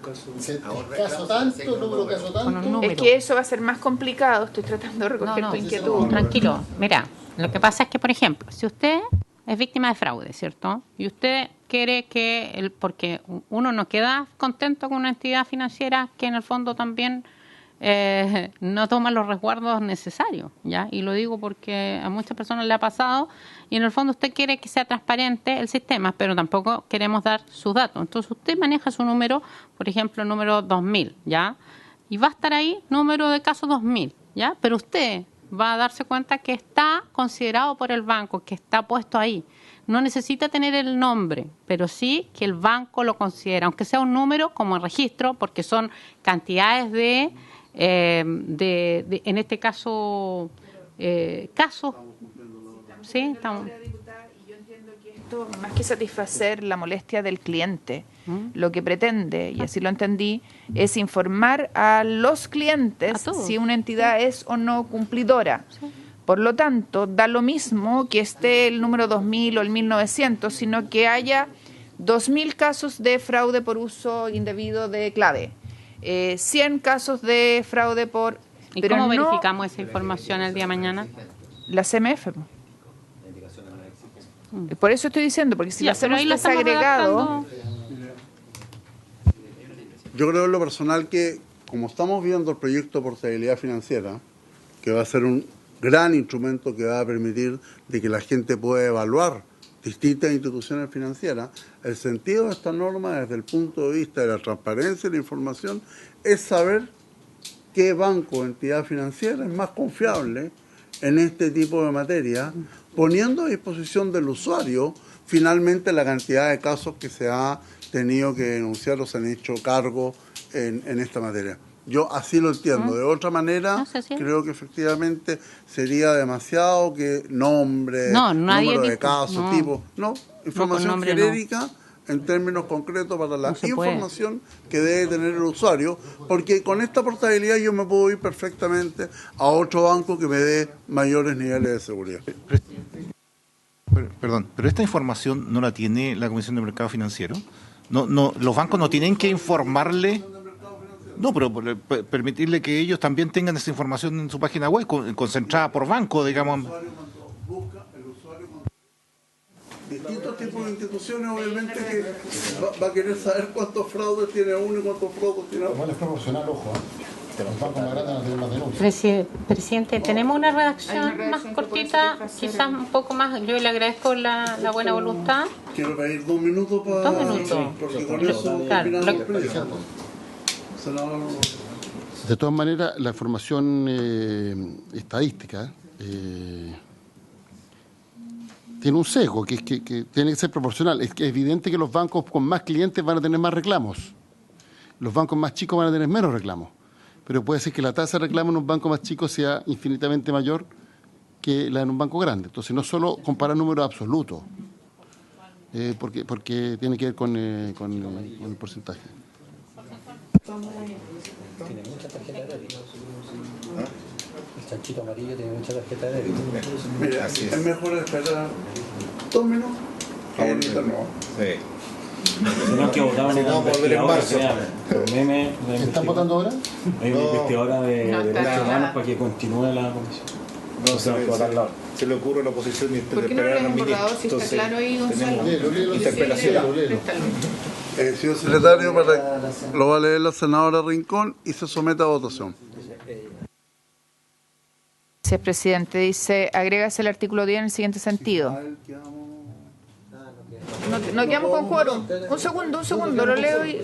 caso tanto, número de caso tanto. Es que eso va a ser más complicado. Estoy tratando de recoger tu inquietud. Tranquilo. Mira, lo que pasa es que, por ejemplo, si usted es víctima de fraude, ¿cierto? Y usted quiere que, porque uno no queda contento con una entidad financiera que en el fondo también no toman los resguardos necesarios, ¿ya? Y lo digo porque a muchas personas le ha pasado y en el fondo usted quiere que sea transparente el sistema, pero tampoco queremos dar sus datos. Entonces usted maneja su número, por ejemplo, el número 2000, ¿ya? Y va a estar ahí número de caso 2000, ¿ya? Pero usted va a darse cuenta que está considerado por el banco, que está puesto ahí. No necesita tener el nombre, pero sí que el banco lo considera, aunque sea un número como el registro, porque son cantidades de en este caso, casos. Sí, estamos. Yo entiendo que esto, más que satisfacer la molestia del cliente, lo que pretende, y así lo entendí, es informar a los clientes si una entidad es o no cumplidora. Sí. Por lo tanto, da lo mismo que esté el número 2000 o el 1900, sino que haya 2000 casos de fraude por uso indebido de clave, 100 casos de fraude por... ¿Y cómo verificamos esa información el día de mañana? La CMF. Por eso estoy diciendo, porque si lo hacemos desagregado... Yo creo en lo personal que, como estamos viendo el proyecto de portabilidad financiera, que va a ser un gran instrumento que va a permitir de que la gente pueda evaluar distintas instituciones financieras, el sentido de esta norma desde el punto de vista de la transparencia y la información es saber qué banco o entidad financiera es más confiable en este tipo de materia, poniendo a disposición del usuario finalmente la cantidad de casos que se ha tenido que denunciar o se han hecho cargo en esta materia. Yo así lo entiendo. De otra manera, creo que efectivamente sería demasiado que nombre, número de casos, tipo... No, información genérica en términos concretos para la información que debe tener el usuario, porque con esta portabilidad yo me puedo ir perfectamente a otro banco que me dé mayores niveles de seguridad. Perdón, pero esta información no la tiene la Comisión de Mercado Financiero. No, los bancos no tienen que informarle. No, pero permitirle que ellos también tengan esa información en su página web, concentrada por banco, digamos. Distintos tipos de instituciones, obviamente, que va a querer saber cuántos fraudes tiene uno y cuántos fraudes tiene otro. Igual es proporcional, ojo, los bancos más grandes no tienen más denuncias. Presidente, tenemos una redacción más cortita, quizás un poco más. Yo le agradezco la buena voluntad. Quiero pedir 2 minutos para... 2 minutos. Porque con eso terminamos. De todas maneras, la información estadística tiene un sesgo, que tiene que ser proporcional. Es evidente que los bancos con más clientes van a tener más reclamos. Los bancos más chicos van a tener menos reclamos. Pero puede ser que la tasa de reclamo en un banco más chico sea infinitamente mayor que la en un banco grande. Entonces, no solo comparar números absolutos, porque tiene que ver con el porcentaje. Tiene mucha tarjeta de débito. El chanchito amarillo tiene mucha tarjeta de débito. Mira, es mejor esperar 2 minutos. Sí. Si no, que votaban en la investigadora, ¿qué están votando ahora? Hay una investigadora de derechos humanos para que continúe la comisión. No se le ocurre a la oposición y ¿por qué no lo han borrado si está claro ahí, Gonzalo? Interpelación. Señor secretario, lo va a leer la senadora Rincón y se somete a votación. Gracias, presidente. Dice, agrégase el artículo 10 en el siguiente sentido. No quedamos con quórum. Un segundo, lo leo y...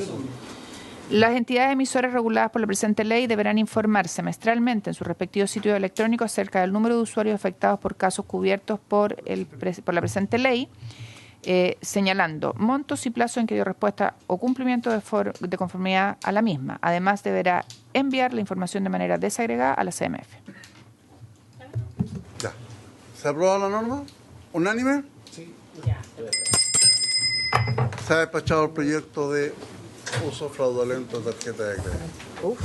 Las entidades emisoras reguladas por la presente ley deberán informar semestralmente en sus respectivos sitios electrónicos acerca del número de usuarios afectados por casos cubiertos por la presente ley, señalando montos y plazos en que dio respuesta o cumplimiento de conformidad a la misma. Además, deberá enviar la información de manera desagregada a la CMF. Ya. ¿Se aprueba la norma? ¿Unánime? Sí. Ya. Se ha despachado el proyecto de uso fraudulento de tarjeta de crédito.